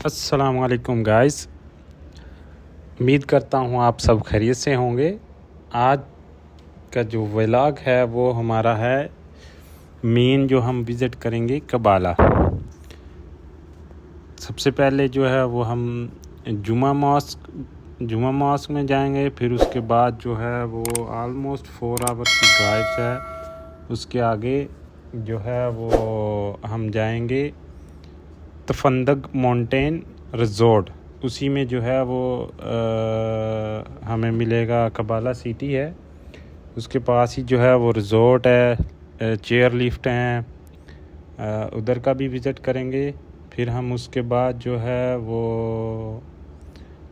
अस्सलाम वालेकुम गाइस, उम्मीद करता हूँ आप सब खैरियत से होंगे। आज का जो व्लॉग है वो हमारा है मेन जो हम विज़िट करेंगे कबाला। सबसे पहले जो है वो हम जुमा मॉस्क में जाएंगे, फिर उसके बाद जो है वो आलमोस्ट 4 आवर्स की ड्राइव है। उसके आगे जो है वो हम जाएंगे तफंदग माउंटेन रिज़ॉर्ट, उसी में जो है वो हमें मिलेगा। कबाला सिटी है, उसके पास ही जो है वो रिज़ॉर्ट है, चेयर लिफ्ट हैं, उधर का भी विज़िट करेंगे। फिर हम उसके बाद जो है वो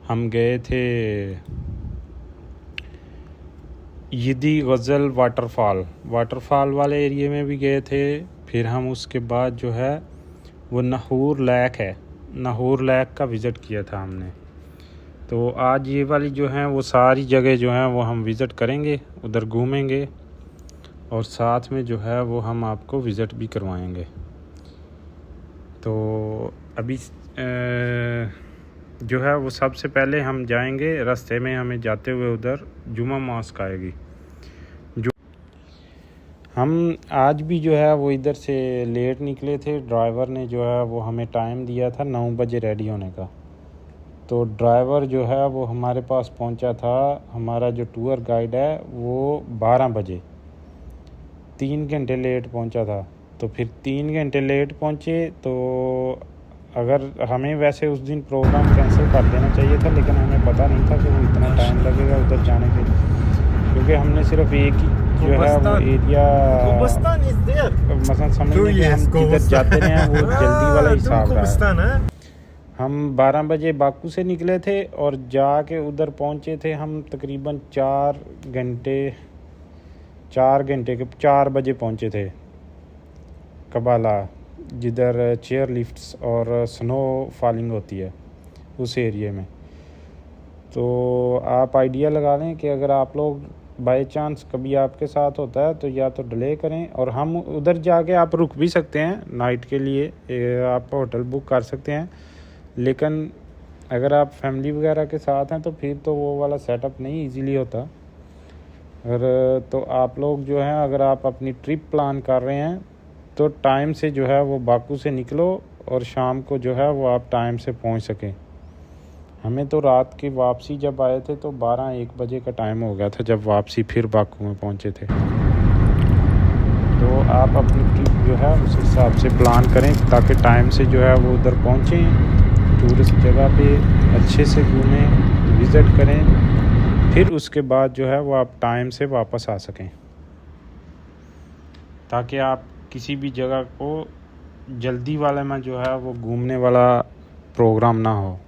हम गए थे यीदी गज़ल वाटरफॉल वाले एरिया में भी गए थे। फिर हम उसके बाद जो है वो नाहूर लेक का विज़िट किया था हमने। तो आज ये वाली जो है वो सारी जगह जो हैं वो हम विज़िट करेंगे, उधर घूमेंगे और साथ में जो है वो हम आपको विज़िट भी करवाएंगे। तो अभी जो है वो सबसे पहले हम जाएंगे, रास्ते में हमें जाते हुए उधर जुमा मॉस्क आएगी। हम आज भी जो है वो इधर से लेट निकले थे। ड्राइवर ने जो है वो हमें टाइम दिया था 9 बजे रेडी होने का। तो ड्राइवर जो है वो हमारे पास पहुंचा था, हमारा जो टूर गाइड है वो 12 बजे, 3 घंटे लेट पहुंचा था। तो फिर 3 घंटे लेट पहुंचे तो अगर हमें वैसे उस दिन प्रोग्राम कैंसिल कर देना चाहिए था, लेकिन हमें पता नहीं था कि वो इतना टाइम लगेगा उधर जाने के लिए, क्योंकि हमने सिर्फ एक ही जो है वो एरिया मसलन समझ लें कि हम जिधर जाते रहे हैं वो जल्दी वाला हिसाब रहा है। हम 12 बजे बाकू से निकले थे और जाके उधर पहुंचे थे हम तकरीबन 4 बजे पहुंचे थे कबाला, जिधर चेयर लिफ्ट्स और स्नो फॉलिंग होती है उस एरिया में। तो आप आइडिया लगा लें कि अगर आप लोग बाय चांस कभी आपके साथ होता है तो या तो डिले करें, और हम उधर जाके आप रुक भी सकते हैं नाइट के लिए, आप होटल बुक कर सकते हैं। लेकिन अगर आप फैमिली वगैरह के साथ हैं तो फिर तो वो वाला सेटअप नहीं इजीली होता। अगर तो आप लोग जो हैं, अगर आप अपनी ट्रिप प्लान कर रहे हैं तो टाइम से जो है वो बाकू से निकलो और शाम को जो है वो आप टाइम से पहुंच सकें। हमें तो रात की वापसी जब आए थे तो 12-1 बजे का टाइम हो गया था जब वापसी फिर बाकू में पहुंचे थे। तो आप अपनी ट्रिप जो है उस हिसाब से प्लान करें ताकि टाइम से जो है वो उधर पहुंचें, टूरिस्ट जगह पे अच्छे से घूमें, विज़िट करें, फिर उसके बाद जो है वो आप टाइम से वापस आ सकें, ताकि आप किसी भी जगह को जल्दी वाले में जो है वो घूमने वाला प्रोग्राम ना हो।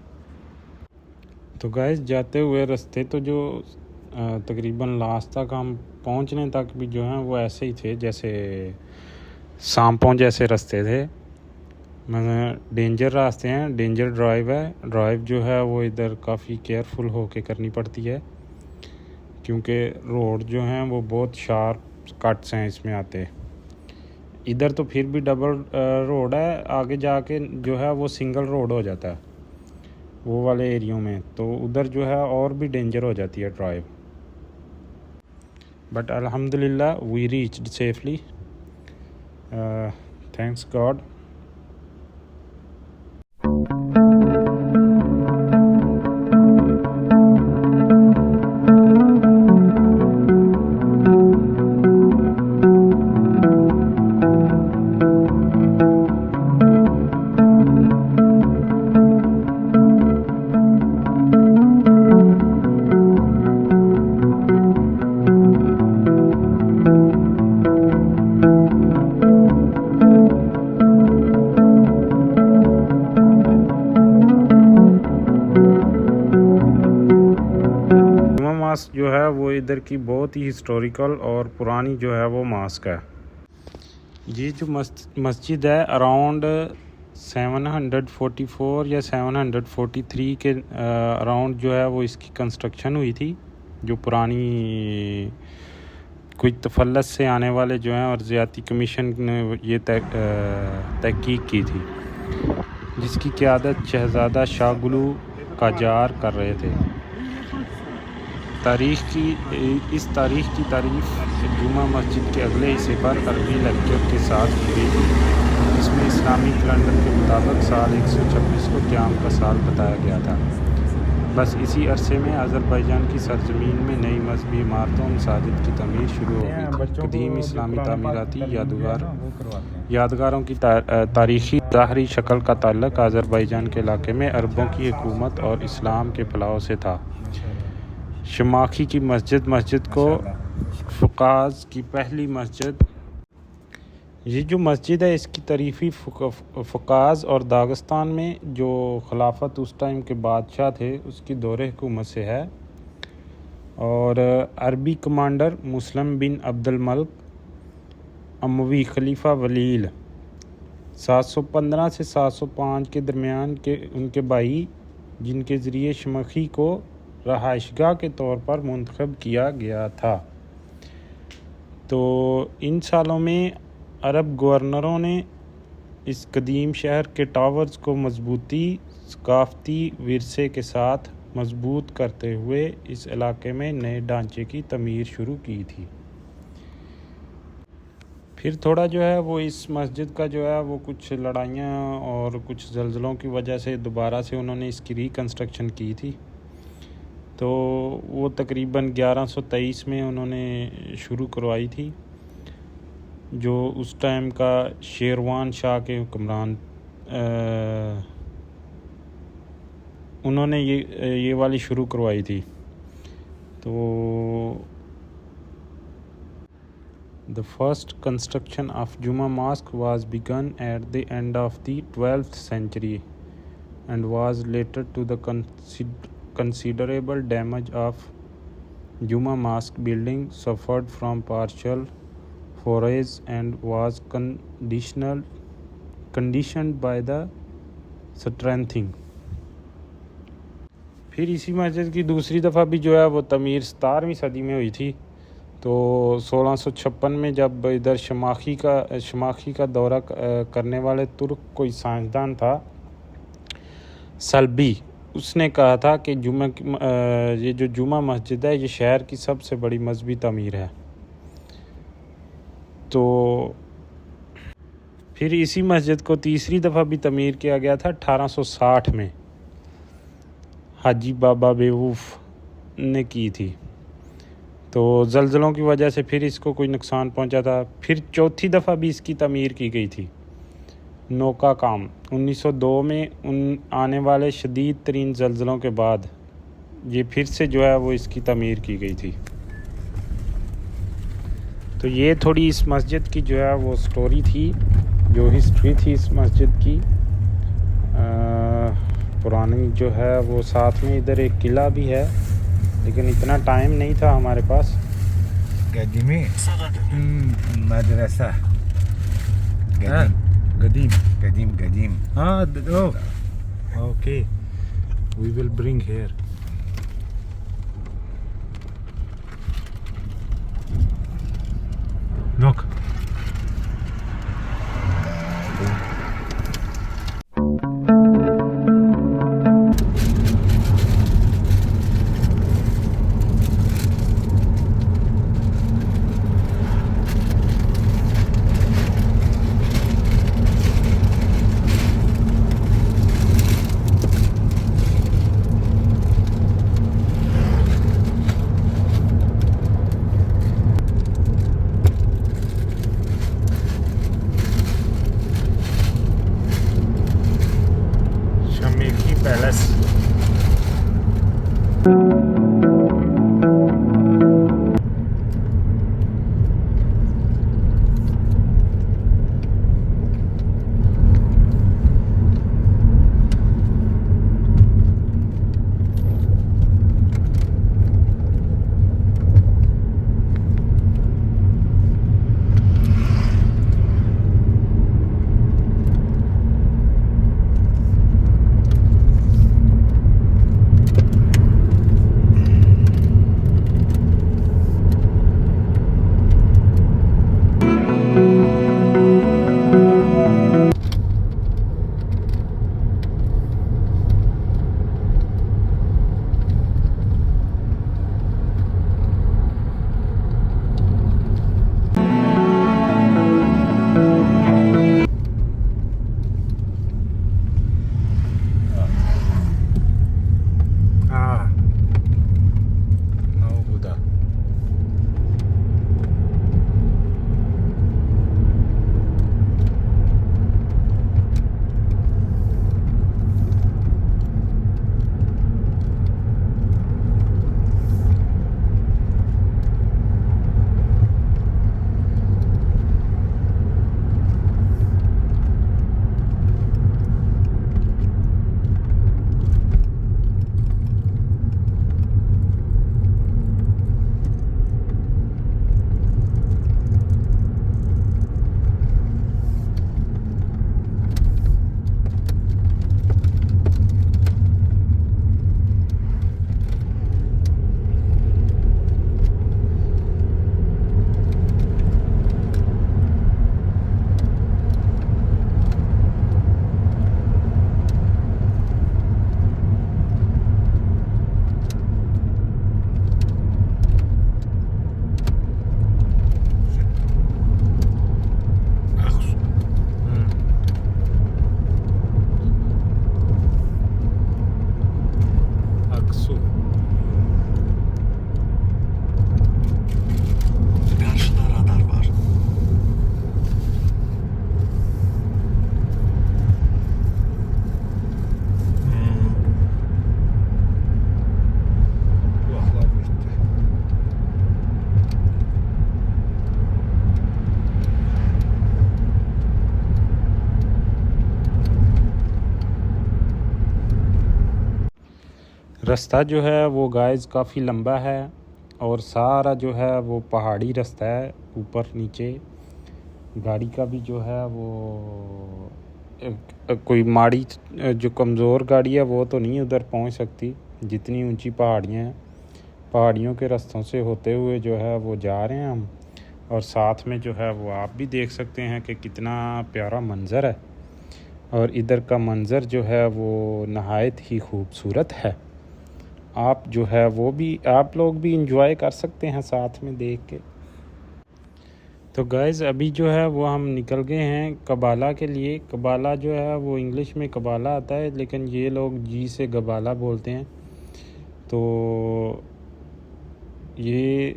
तो गाइस, जाते हुए रास्ते तो जो तकरीबन लास्ट तक हम पहुंचने तक भी जो हैं वो ऐसे ही थे जैसे सांपों जैसे रास्ते थे। मतलब डेंजर रास्ते हैं, डेंजर ड्राइव है। ड्राइव जो है वो इधर काफ़ी केयरफुल होके करनी पड़ती है, क्योंकि रोड जो हैं वो बहुत शार्प कट्स हैं इसमें आते। इधर तो फिर भी डबल रोड है, आगे जाके जो है वो सिंगल रोड हो जाता है वो वाले एरियो में, तो उधर जो है और भी डेंजर हो जाती है ड्राइव। बट अल्हम्दुलिल्लाह we reached safely, thanks God. Mask जो है वो इधर की बहुत ही हिस्टोरिकल और पुरानी जो है वो मास्क है। ये जो मस्जिद है अराउंड 744 या 743 के अराउंड जो है वो इसकी कंस्ट्रक्शन हुई थी, जो पुरानी कुछ तफल्लस से आने वाले जो हैं और ज़्यादती कमीशन ने ये तहकीक की थी। जिसकी क़यादत शहज़ादा शाहगुलू काजार कर रहे थे। इस तारीख़ की तारीफ़ जुमा मस्जिद के अगले हिस्से पर अरबी लेक्चर के साथ की गई थी। इसमें इस्लामी कैलेंडर के मुताबिक साल 126 को क़याम का साल बताया गया था। बस इसी अरसे में अज़रबैजान की सरज़मीन में नई मज़हबी इमारतों और मसाजिद की तमीर शुरू हो गई थी। कदीम इस्लामी तामीराती यादगारों की तारीख़ी ज़ाहरी शक्ल का ताल्लुक़ अज़रबैजान के इलाके में अरबों की हुकूमत और इस्लाम के फैलाव से था। शमाखी की मस्जिद को फ़ुक़ाज़ की पहली मस्जिद, ये जो मस्जिद है इसकी तारीफ़ी फ़ुक़ाज़ और दाग़िस्तान में जो खिलाफत उस टाइम के बादशाह थे उसकी दौरे हुकूमत से है। और अरबी कमांडर मुस्लिम बिन अब्दुल मलिक अमवी खलीफा वलील 715 से 705 के दरमियान के उनके भाई, जिनके ज़रिए शमाखी को रहाइशगाह के तौर पर मुंतखब किया गया था। तो इन सालों में अरब गवर्नरों ने इस कदीम शहर के टावर्स को मजबूती सकाफ़ती विरसे के साथ मजबूत करते हुए इस इलाके में नए ढांचे की तमीर शुरू की थी। फिर थोड़ा जो है वो इस मस्जिद का जो है वो कुछ लड़ाइयाँ और कुछ ज़ल्ज़लों की वजह से दोबारा से उन्होंने इसकी रिकन्स्ट्रक्शन की थी। तो वो तकरीबन 1123 में उन्होंने शुरू करवाई थी, जो उस टाइम का शेरवान शाह के हुक्मरान उन्होंने ये वाली शुरू करवाई थी। तो the first construction of Juma mosque was begun at the end of the 12th century and was later to the considerable damage of Juma Mosque building suffered from partial forays and was conditioned by the strengthening। फिर इसी मस्जिद की दूसरी दफ़ा भी जो है वो तमीर 17वीं सदी में हुई थी। तो 1656 में जब इधर शमाखी का दौरा करने वाले तुर्क कोई साइंसदान था सल्बी, उसने कहा था कि ये जो जुमा मस्जिद है ये शहर की सबसे बड़ी मजहबी तमीर है। तो फिर इसी मस्जिद को तीसरी दफ़ा भी तमीर किया गया था 1860 में, हाजी बाबा बेवूफ ने की थी। तो ज़ल्ज़लों की वजह से फिर इसको कोई नुकसान पहुंचा था। फिर चौथी दफ़ा भी इसकी तमीर की गई थी। नौका काम 1902 में आने वाले शदीद तरीन ज़ल्ज़लों के बाद ये फिर से जो है वो इसकी तमीर की गई थी। तो ये थोड़ी इस मस्जिद की जो है वो स्टोरी थी, जो हिस्ट्री थी इस मस्जिद की। पुरानी जो है वो साथ में इधर एक किला भी है, लेकिन इतना टाइम नहीं था हमारे पास। कदीमी मदरसा कदीम हाँ okay, we will bring here. Look palace. रास्ता जो है वो गाइस काफ़ी लंबा है और सारा जो है वो पहाड़ी रास्ता है, ऊपर नीचे। गाड़ी का भी जो है वो कोई माड़ी जो कमज़ोर गाड़ी है वो तो नहीं उधर पहुंच सकती, जितनी ऊंची पहाड़ियाँ हैं। पहाड़ियों के रास्तों से होते हुए जो है वो जा रहे हैं हम, और साथ में जो है वो आप भी देख सकते हैं कि कितना प्यारा मंज़र है। और इधर का मंज़र जो है वो नहायत ही खूबसूरत है। आप जो है वो भी आप लोग भी इंजॉय कर सकते हैं साथ में देख के। तो गाइज़ अभी जो है वो हम निकल गए हैं कबाला के लिए। कबाला जो है वो इंग्लिश में कबाला आता है, लेकिन ये लोग जी से गबाला बोलते हैं। तो ये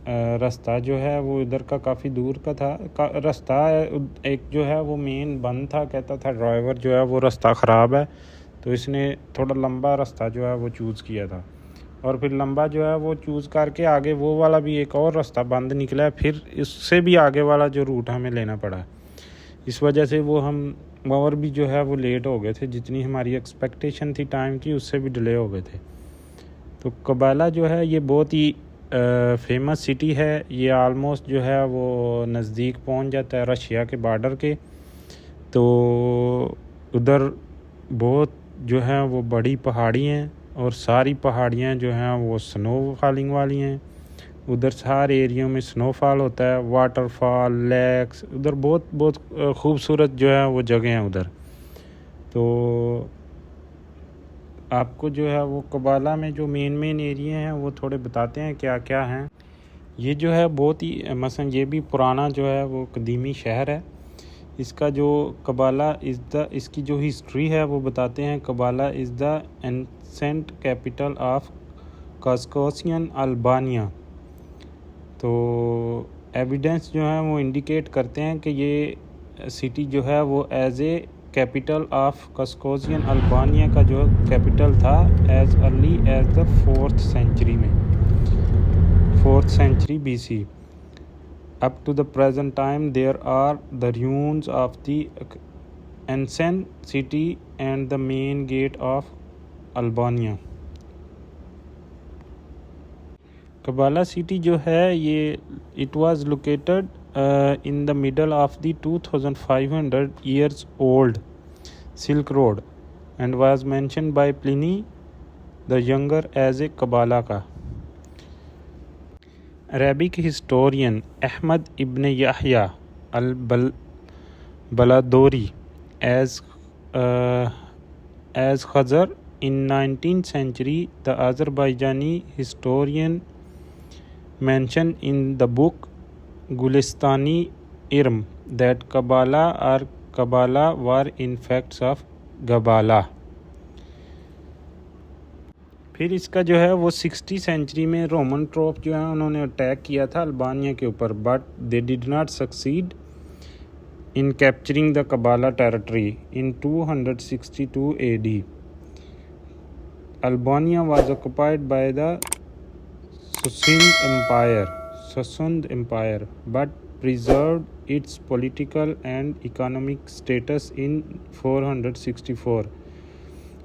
रास्ता जो है वो इधर का काफ़ी दूर का था रास्ता। एक जो है वो मेन बंद था, कहता था ड्राइवर जो है वो रास्ता ख़राब है, तो इसने थोड़ा लंबा रास्ता जो है वो चूज़ किया था। और फिर लंबा जो है वो चूज़ करके आगे वो वाला भी एक और रास्ता बंद निकला, फिर इससे भी आगे वाला जो रूट हमें लेना पड़ा। इस वजह से वो हम और भी जो है वो लेट हो गए थे, जितनी हमारी एक्सपेक्टेशन थी टाइम की उससे भी डिले हो गए थे। तो कबाला जो है ये बहुत ही फेमस सिटी है। ये आलमोस्ट जो है वो नज़दीक पहुंच जाता है रशिया के बॉर्डर के। तो उधर बहुत जो है वो बड़ी पहाड़ी हैं और सारी पहाड़ियाँ जो हैं वो स्नो फॉलिंग वाली हैं। उधर सारे एरियो में स्नोफॉल होता है, वाटरफॉल, लेक्स, उधर बहुत बहुत खूबसूरत जो है वो जगह हैं उधर। तो आपको जो है वो कबाला में जो मेन एरिया हैं वो थोड़े बताते हैं क्या क्या हैं। ये जो है बहुत ही मसलन ये भी पुराना जो है वो कदीमी शहर है। इसका जो कबाला इसकी जो हिस्ट्री है वो बताते हैं। Kabala is the ancient capital of Caucasian Albania. तो एविडेंस जो है वो इंडिकेट करते हैं कि ये सिटी जो है वो as a capital of Caucasian Albania का जो कैपिटल था as early as the 4th century में, 4th century BC। Up to the present time, there are the ruins of the ancient city and the main gate of Albania. Kabala city जो है ये it was located in the middle of the 2500 years old Silk Road and was mentioned by Pliny the Younger as a Kabalaka. Arabic historian Ahmad ibn Yahya al-Baladori as Khazar in 19th century. The Azerbaijani historian mentioned in the book Gulistani Irm that Kabala or Kabala were in fact of Gabala. फिर इसका जो है वो 60 century में Roman ट्रोप जो है उन्होंने attack किया था अल्बानिया के ऊपर, but they did not succeed in capturing the कबाला territory in 262 AD. Albania was occupied by the Sassanid Empire but preserved its political and economic status in 464.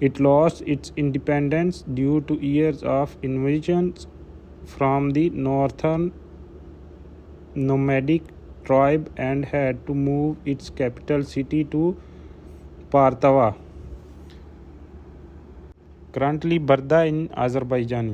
It lost its independence due to years of invasions from the northern nomadic tribe and had to move its capital city to Partava, currently Barda in Azerbaijan.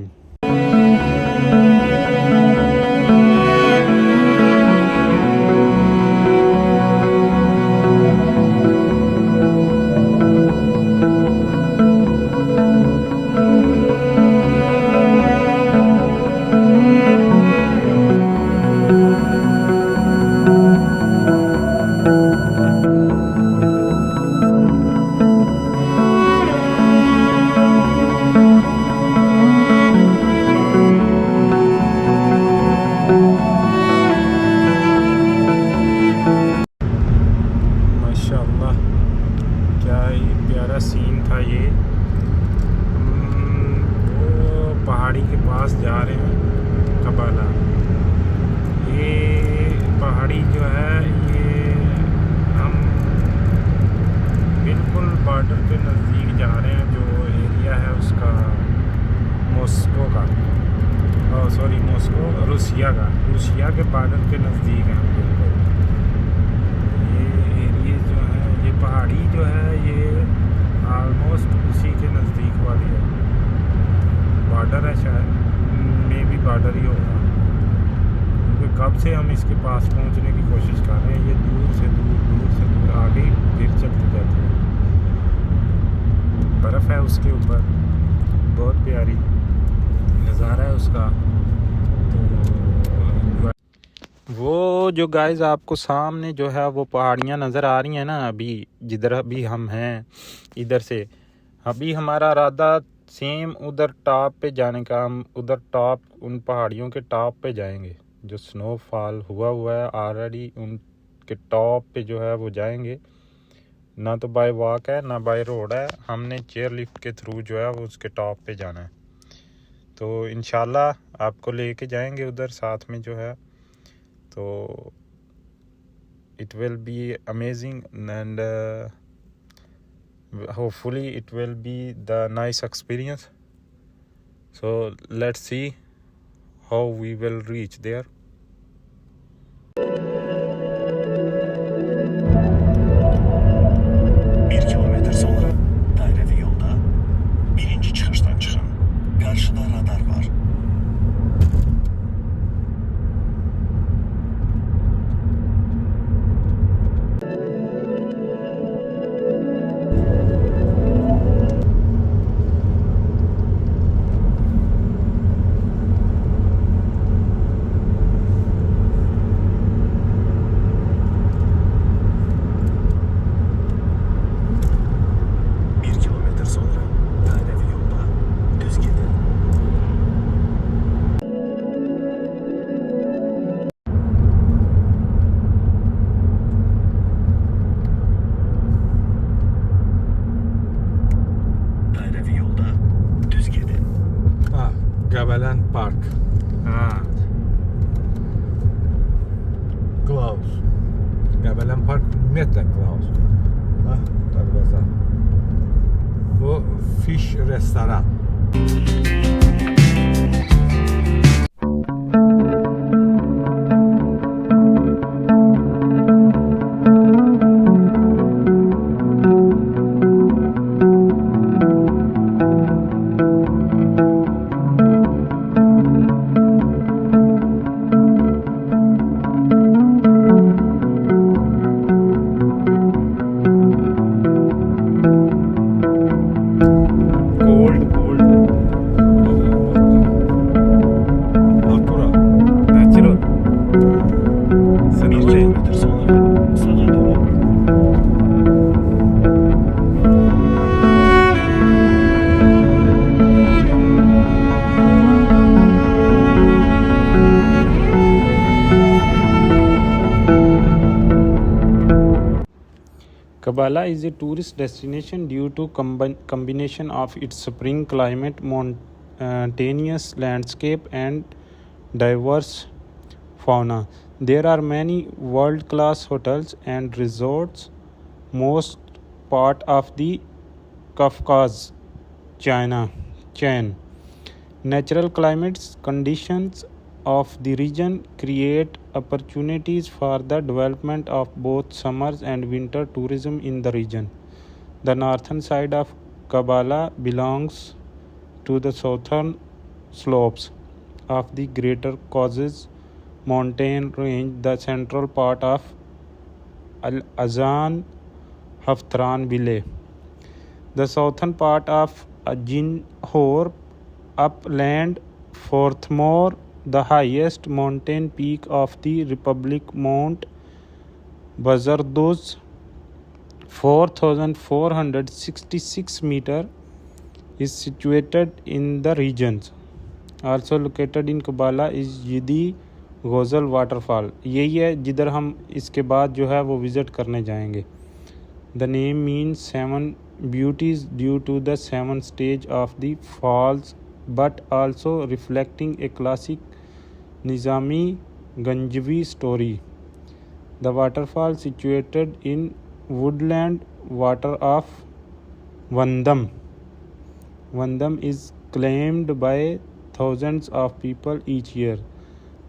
Scene था ये। वो पहाड़ी के पास जा रहे हैं कबाला। ये पहाड़ी जो है ये हम बिल्कुल बॉर्डर के नज़दीक जा रहे हैं। जो एरिया है उसका मॉस्को रूसिया के बॉर्डर के नज़दीक हैं हम बिल्कुल। ये एरिया जो है, ये पहाड़ी जो है, ये ऑलमोस्ट उसी के नज़दीक वाली है। बॉर्डर है, शायद मे भी बॉर्डर ही होगा, क्योंकि कब से हम इसके पास पहुंचने की कोशिश कर रहे हैं। ये दूर से दूर आगे ही फिर चलती जाती है। बर्फ़ है उसके ऊपर, बहुत प्यारी नज़ारा है उसका। तो वो जो गाइस आपको सामने जो है वो पहाड़ियाँ नज़र आ रही हैं ना, अभी जिधर अभी हम हैं, इधर से अभी हमारा इरादा सेम उधर टॉप पे जाने का। हम उधर टॉप, उन पहाड़ियों के टॉप पे जाएंगे जो स्नोफॉल हुआ है ऑलरेडी, उनके टॉप पे जो है वो जाएंगे। ना तो बाय वॉक है ना बाय रोड है, हमने चेयर लिफ्ट के थ्रू जो है वो उसके टॉप पे जाना है। तो इंशाल्लाह आपको लेके जाएंगे उधर साथ में जो है। तो it will be amazing and hopefully it will be the nice experience. So let's see how we will reach there. Bir kilometre sonra dairevi yolda birinci çıkıştan çıkın. Karşıda radar var. Bir kilometre sonra dairevi yolda düz gidin. Dairevi yolda düz gidin. Ah, Gabelen Park. हाँ, Klaus. Gabelen Park Meta Klaus. Ah, darvaza. Bu fish restoran. cold Natura. natural Bir snowy. kilometre sonra sağa dönün. Kabala is a tourist destination due to combination of its spring climate, mountainous landscape, and diverse fauna. There are many world-class hotels and resorts, most part of the Kafkas chain. Natural climates conditions of the region create opportunities for the development of both summers and winter tourism in the region. The northern side of Kabala belongs to the southern slopes of the Greater Caucasus mountain range. The central part of Al Azan Haftaran Valley. The southern part of Ajinhor upland. Furthermore, the highest mountain peak of the republic, Mount Bazarduz, 4,466 meter, is situated in the region. Also located in Kabala is Yidi Ghozal waterfall. यही है जिधर हम इसके बाद जो है वो visit करने जाएंगे. The name means seven beauties due to the seven stage of the falls, but also reflecting a classic Nizami Ganjvi story. The waterfall situated in woodland water of Vandam. Vandam is claimed by thousands of people each year.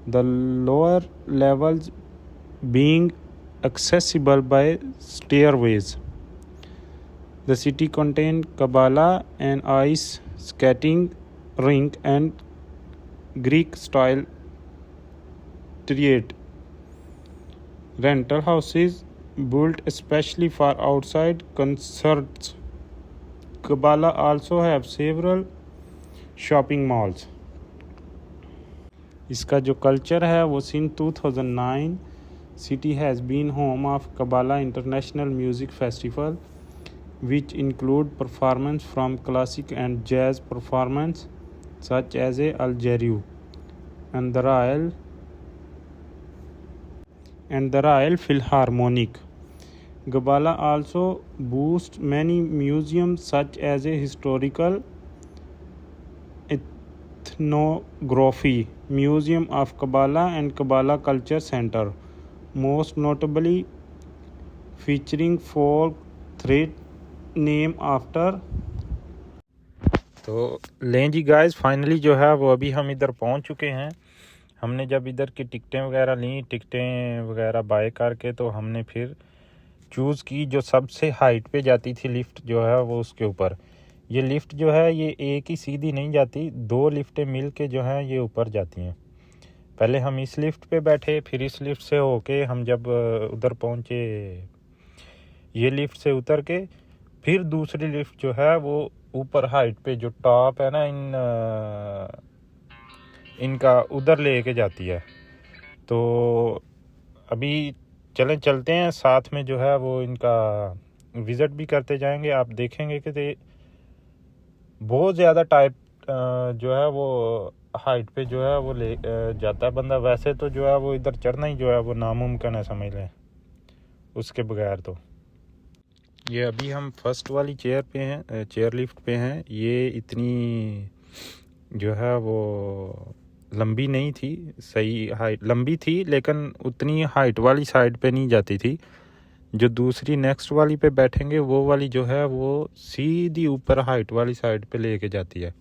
The lower levels being accessible by stairways. The city contained Kabbalah, an ice skating rink, and Greek-style theatre. Rental houses built especially for outside concerts. Kabbalah also have several shopping malls. इसका जो culture है वो since 2009 city has been home of Kabbalah International Music Festival, which include performance from classic and jazz performance such as Al Jarreau and the Royal Philharmonic. Kabbalah also boasts many museums such as a historical ethnography museum of Kabbalah and Kabbalah Culture Center, most notably featuring folk thread named after. तो लें जी guys, finally जो है वो अभी हम इधर पहुंच चुके हैं। हमने जब इधर की टिकटें वगैरह ली, टिकटें वगैरह बाय करके, तो हमने फिर चूज़ की जो सबसे हाइट पे जाती थी लिफ्ट जो है वो उसके ऊपर। ये लिफ्ट जो है ये एक ही सीधी नहीं जाती, 2 लिफ्टें मिल के जो हैं ये ऊपर जाती हैं। पहले हम इस लिफ्ट पे बैठे, फिर इस लिफ्ट से होके हम जब उधर पहुँचे, ये लिफ्ट से उतर के फिर दूसरी लिफ्ट जो है वो ऊपर हाइट पे जो टॉप है ना इनका उधर लेके जाती है। तो अभी चलते हैं साथ में जो है वो इनका विज़िट भी करते जाएंगे। आप देखेंगे कि बहुत ज़्यादा टाइप जो है वो हाइट पे जो है वो ले जाता है बंदा। वैसे तो जो है वो इधर चढ़ना ही जो है वो नामुमकिन है, समझ लें, उसके बगैर। तो ये अभी हम फर्स्ट वाली चेयर पे हैं, चेयर लिफ्ट पे हैं। ये इतनी जो है वो लंबी नहीं थी, सही हाइट लंबी थी लेकिन उतनी हाइट वाली साइड पे नहीं जाती थी। जो दूसरी नेक्स्ट वाली पे बैठेंगे वो वाली जो है वो सीधी ऊपर हाइट वाली साइड पे लेके जाती है।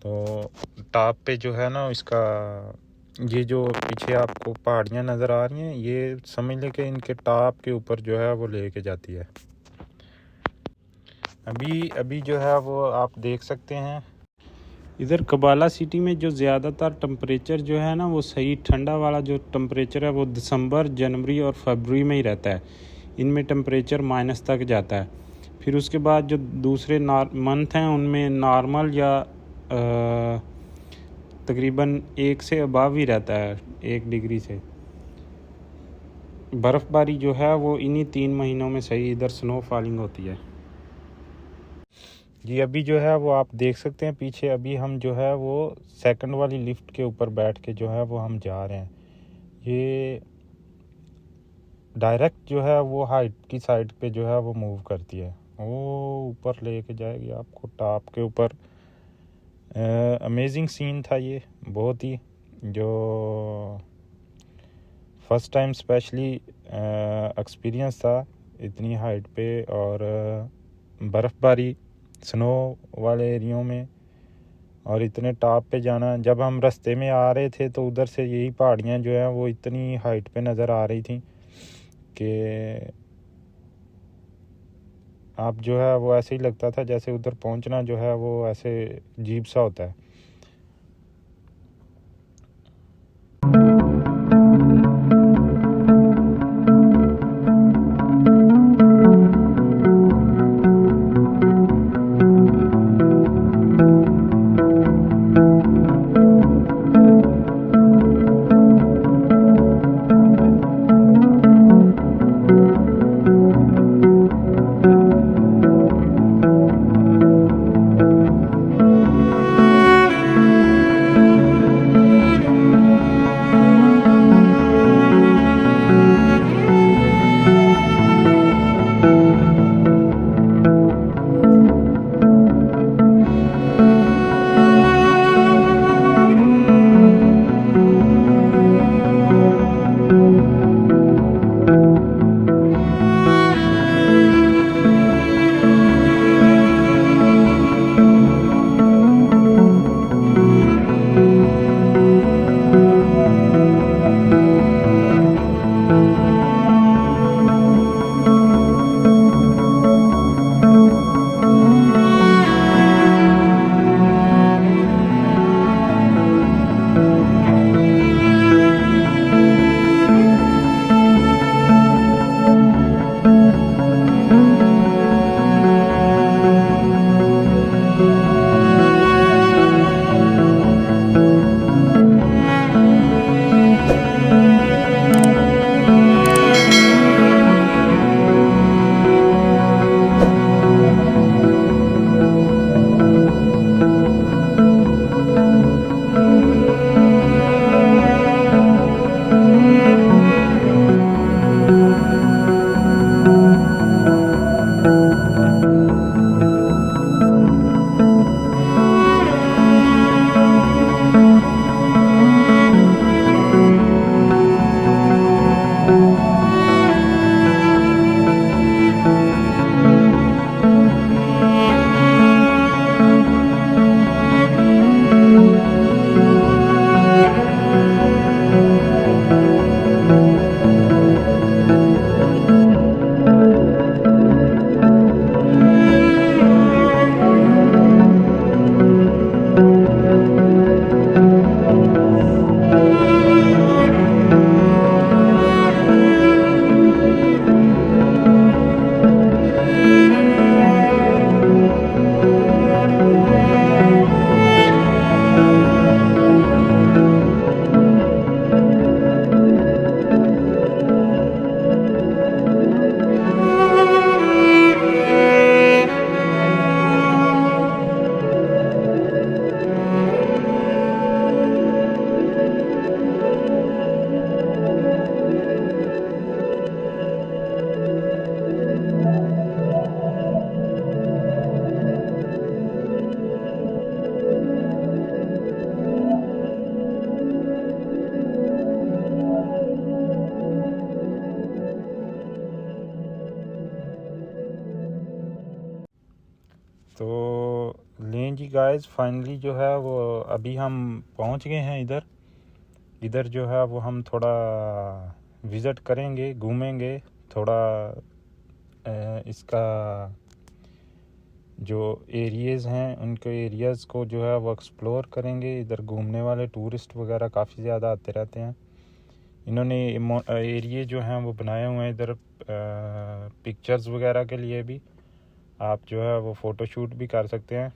तो टॉप पे जो है ना इसका, ये जो पीछे आपको पहाड़ियाँ नज़र आ रही हैं, ये समझ लें कि इनके टॉप के ऊपर जो है वो लेके जाती है। अभी जो है वो आप देख सकते हैं इधर कबाला सिटी में जो ज़्यादातर टेम्परेचर जो है ना वो सही ठंडा वाला जो टेम्परेचर है वो दिसंबर, जनवरी और फरवरी में ही रहता है। इनमें टेम्परेचर माइनस तक जाता है। फिर उसके बाद जो दूसरे मंथ हैं उनमें नॉर्मल या तकरीबन 1 से अबव ही रहता है, 1 डिग्री से। बर्फ़बारी जो है वो इन्हीं 3 महीनों में सही इधर स्नो फॉलिंग होती है जी। अभी जो है वो आप देख सकते हैं पीछे, अभी हम जो है वो सेकंड वाली लिफ्ट के ऊपर बैठ के जो है वो हम जा रहे हैं। ये डायरेक्ट जो है वो हाइट की साइड पे जो है वो मूव करती है, वो ऊपर लेके जाएगी आपको टॉप के ऊपर। अमेजिंग सीन था ये, बहुत ही, जो फर्स्ट टाइम स्पेशली एक्सपीरियंस था इतनी हाइट पे और बर्फ़बारी स्नो वाले एरियो में और इतने टॉप पे जाना। जब हम रास्ते में आ रहे थे तो उधर से यही पहाड़ियाँ जो हैं वो इतनी हाइट पे नज़र आ रही थी कि आप जो है वो ऐसे ही लगता था जैसे उधर पहुंचना जो है वो ऐसे अजीब सा होता है। तो लें जी गाइस, फाइनली जो है वो अभी हम पहुंच गए हैं इधर जो है वो हम थोड़ा विज़िट करेंगे, घूमेंगे थोड़ा, इसका जो एरियाज़ हैं उनके एरियाज़ को जो है वो एक्सप्लोर करेंगे। इधर घूमने वाले टूरिस्ट वगैरह काफ़ी ज़्यादा आते रहते हैं। इन्होंने एरिया जो हैं वो बनाए हुए हैं इधर पिक्चर्स वगैरह के लिए भी, आप जो है वो फ़ोटो शूट भी कर सकते हैं।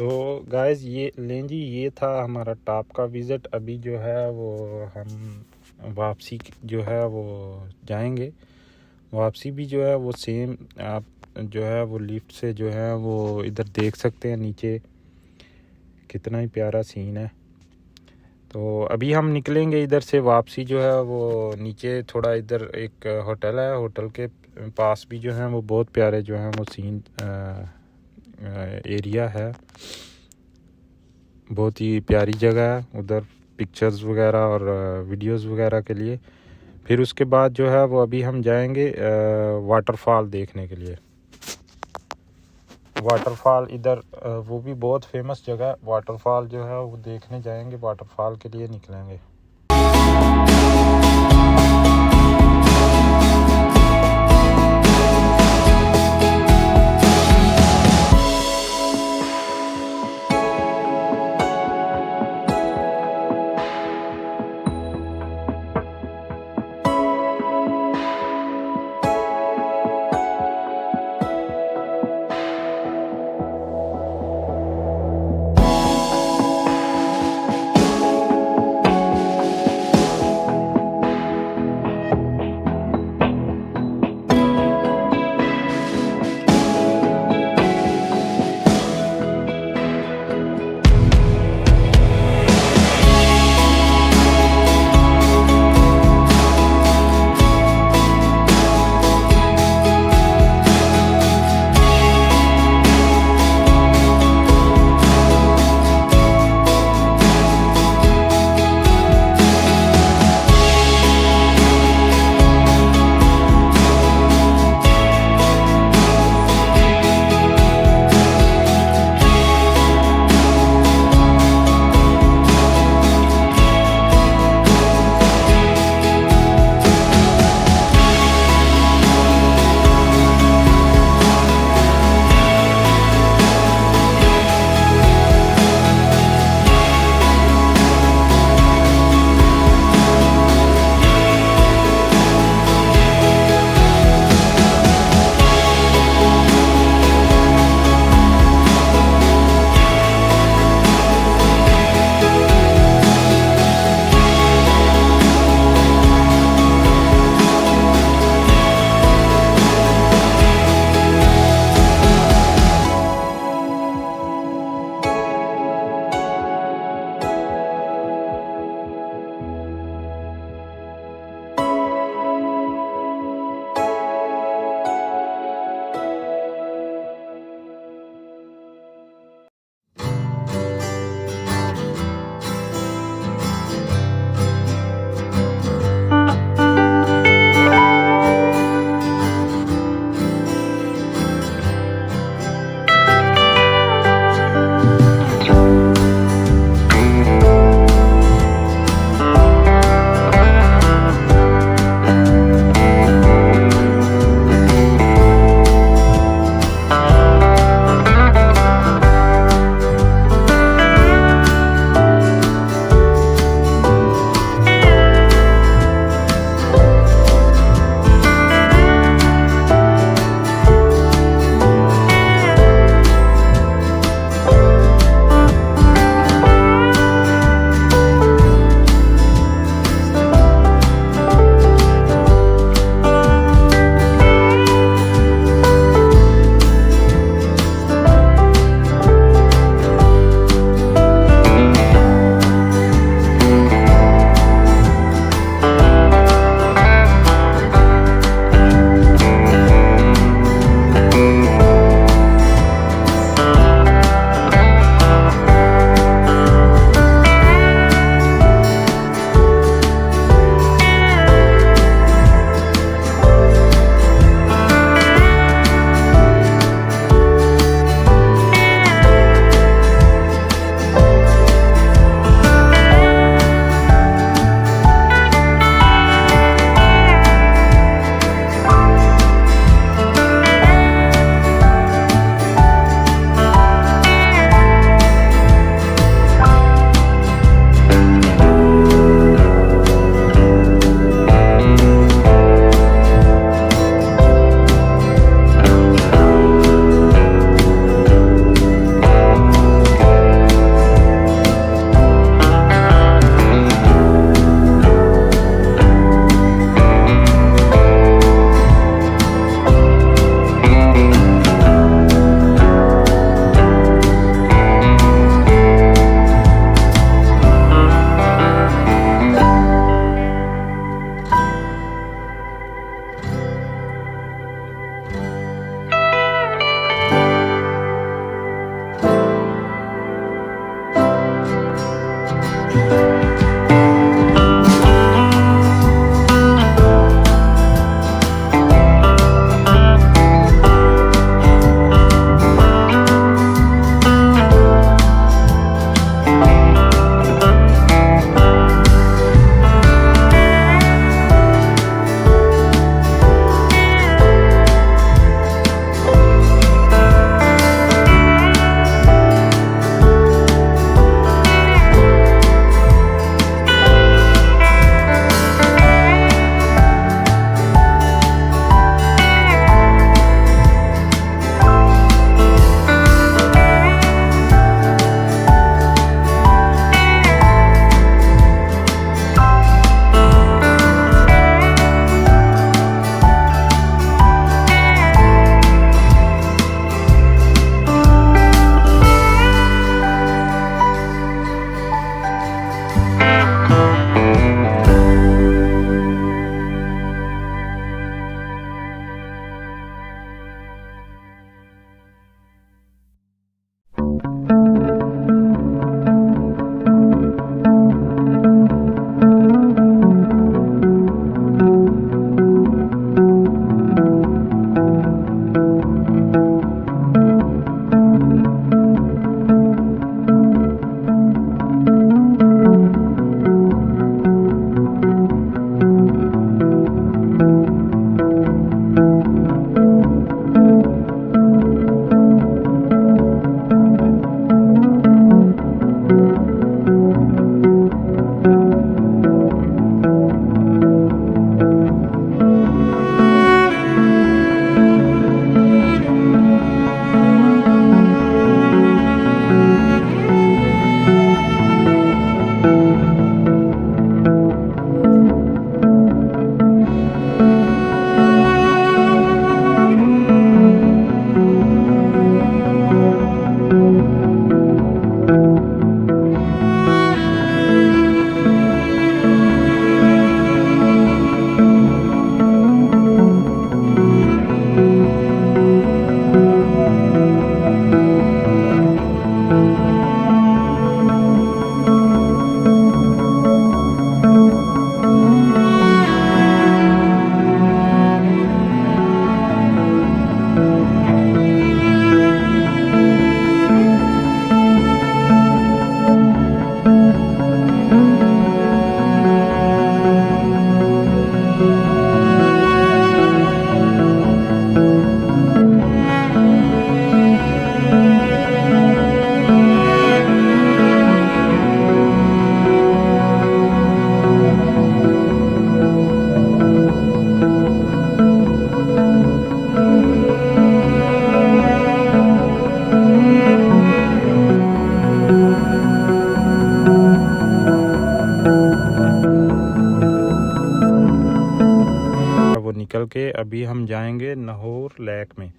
तो गाइस ये लें जी, ये था हमारा टॉप का विज़िट। अभी जो है वो हम वापसी जो है वो जाएंगे। वापसी भी जो है वो सेम, आप जो है वो लिफ्ट से जो है वो इधर देख सकते हैं नीचे कितना ही प्यारा सीन है। तो अभी हम निकलेंगे इधर से। वापसी जो है वो नीचे थोड़ा इधर एक होटल है, होटल के पास भी जो है वो बहुत प्यारे जो है वो सीन एरिया है, बहुत ही प्यारी जगह है उधर पिक्चर्स वगैरह और वीडियोस वगैरह के लिए। फिर उसके बाद जो है वो अभी हम जाएंगे वाटरफॉल देखने के लिए। वाटरफॉल इधर वो भी बहुत फेमस जगह है, वाटरफॉल जो है वो देखने जाएंगे, वाटरफॉल के लिए निकलेंगे। के अभी हम जाएंगे नाहौर लेक में।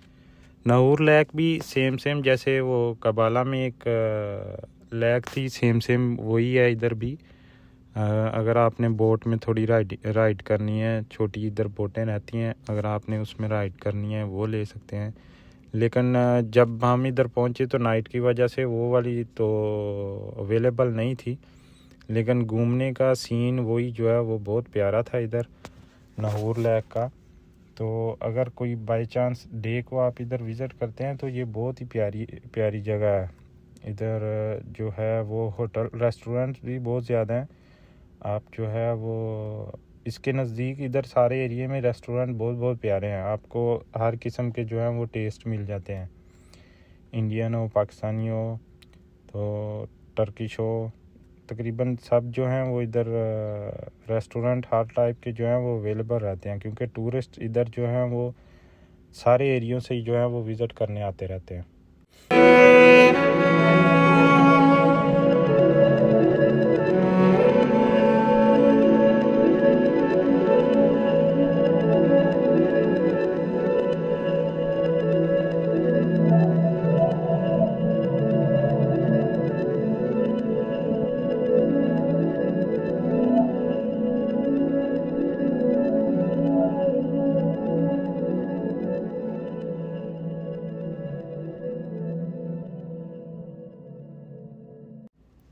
नाहौर लेक भी सेम जैसे वो कबाला में एक लेक थी, सेम वही है इधर भी। अगर आपने बोट में थोड़ी राइड करनी है, छोटी इधर बोटें रहती हैं, अगर आपने उसमें राइड करनी है वो ले सकते हैं। लेकिन जब हम इधर पहुंचे तो नाइट की वजह से वो वाली तो अवेलेबल नहीं थी, लेकिन घूमने का सीन वही जो है वो बहुत प्यारा था इधर नाहौर लेक का। तो अगर कोई बाय चांस डे को आप इधर विज़िट करते हैं तो ये बहुत ही प्यारी जगह है। इधर जो है वो होटल रेस्टोरेंट भी बहुत ज़्यादा हैं। आप जो है वो इसके नज़दीक इधर सारे एरिया में रेस्टोरेंट बहुत प्यारे हैं। आपको हर किस्म के जो हैं वो टेस्ट मिल जाते हैं, इंडियन हो, पाकिस्तानी हो, तो टर्किश हो, तकरीबन सब जो हैं वो इधर रेस्टोरेंट हर टाइप के जो हैं वो अवेलेबल रहते हैं, क्योंकि टूरिस्ट इधर जो हैं वो सारे एरियो से ही जो है वो विज़िट करने आते रहते हैं।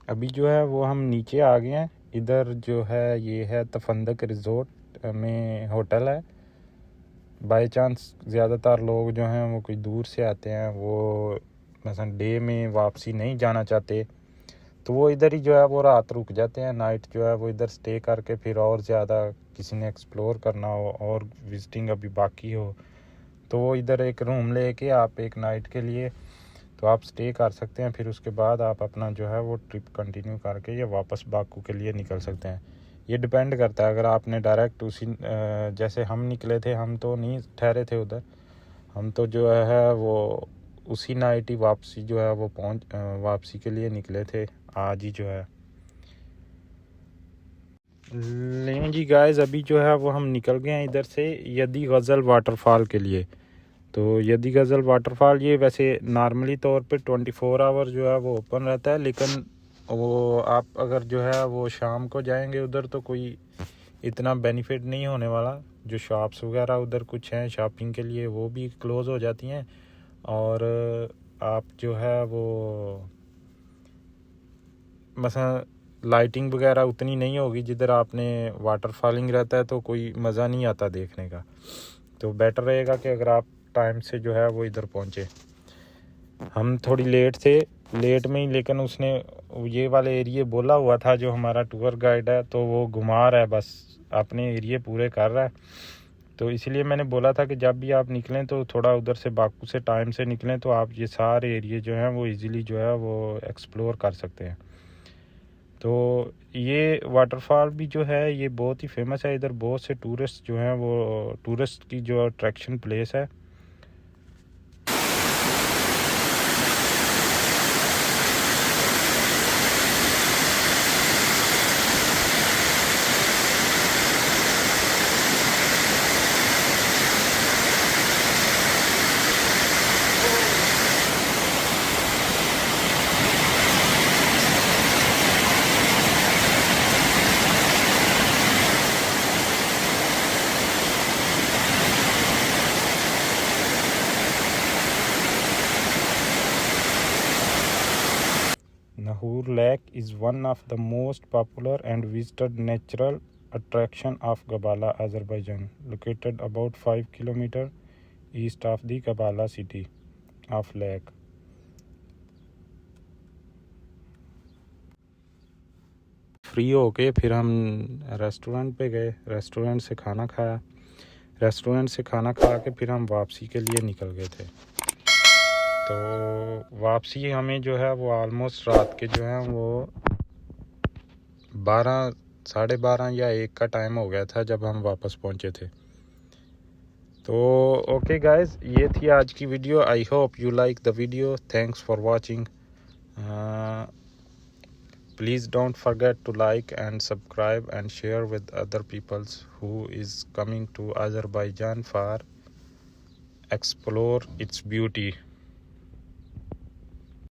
अभी जो है वो हम नीचे आ गए हैं। इधर जो है ये है तफंदक रिज़ोर्ट में होटल है। बाय चांस ज़्यादातर लोग जो हैं वो कोई दूर से आते हैं, वो मसलन डे में वापसी नहीं जाना चाहते, तो वो इधर ही जो है वो रात रुक जाते हैं। नाइट जो है वो इधर स्टे करके फिर और ज़्यादा किसी ने एक्सप्लोर करना हो और विजिटिंग अभी बाकी हो तो वो इधर एक रूम लेके आप एक नाइट के लिए तो आप स्टे कर सकते हैं। फिर उसके बाद आप अपना जो है वो ट्रिप कंटिन्यू करके या वापस बाकू के लिए निकल सकते हैं। ये डिपेंड करता है, अगर आपने डायरेक्ट उसी जैसे हम निकले थे, हम तो नहीं ठहरे थे उधर, हम तो जो है वो उसी नाइट ही वापसी जो है वो वापसी के लिए निकले थे आज ही जो है। लेकिन जी गाइस अभी जो है वो हम निकल गए हैं इधर से यदी गज़ल वाटरफॉल के लिए। तो यदी गज़ल वाटरफॉल ये वैसे नॉर्मली तौर पे 24 आवर जो है वो ओपन रहता है, लेकिन वो आप अगर जो है वो शाम को जाएंगे उधर तो कोई इतना बेनिफिट नहीं होने वाला। जो शॉप्स वगैरह उधर कुछ हैं शॉपिंग के लिए वो भी क्लोज़ हो जाती हैं, और आप जो है वो मसलन लाइटिंग वगैरह उतनी नहीं होगी। जिधर आपने वाटरफॉलिंग रहता है तो कोई मज़ा नहीं आता देखने का। तो बेटर रहेगा कि अगर आप टाइम से जो है वो इधर पहुँचे। हम थोड़ी लेट में ही, लेकिन उसने ये वाले एरिया बोला हुआ था जो हमारा टूर गाइड है, तो वो घुमा रहा है, बस अपने एरिया पूरे कर रहा है। तो इसलिए मैंने बोला था कि जब भी आप निकलें तो थोड़ा उधर से बाकू से टाइम से निकलें तो आप ये सारे एरिया जो हैं वो इजीली जो है वो एक्सप्लोर कर सकते हैं। तो ये वाटरफॉल भी जो है ये बहुत ही फेमस है। इधर बहुत से टूरिस्ट जो हैं वो टूरिस्ट की जो अट्रैक्शन प्लेस है। Nahour Lake is one of the most popular and visited natural attraction of Gabala, Azerbaijan, located about 5 km east of the Gabala city of Lake. Free होके फिर हम रेस्टोरेंट पे गए, रेस्टोरेंट से खाना खाया, रेस्टोरेंट से खाना खा के फिर हम वापसी के लिए निकल गए थे। तो वापसी हमें जो है वो ऑलमोस्ट रात के जो है वो 12, साढ़े 12 या 1 का टाइम हो गया था जब हम वापस पहुंचे थे। तो ओके गाइस, ये थी आज की video. I hope you like the video. Thanks for watching. please don't forget to like and subscribe and share with other peoples who is coming to Azerbaijan for explore its beauty.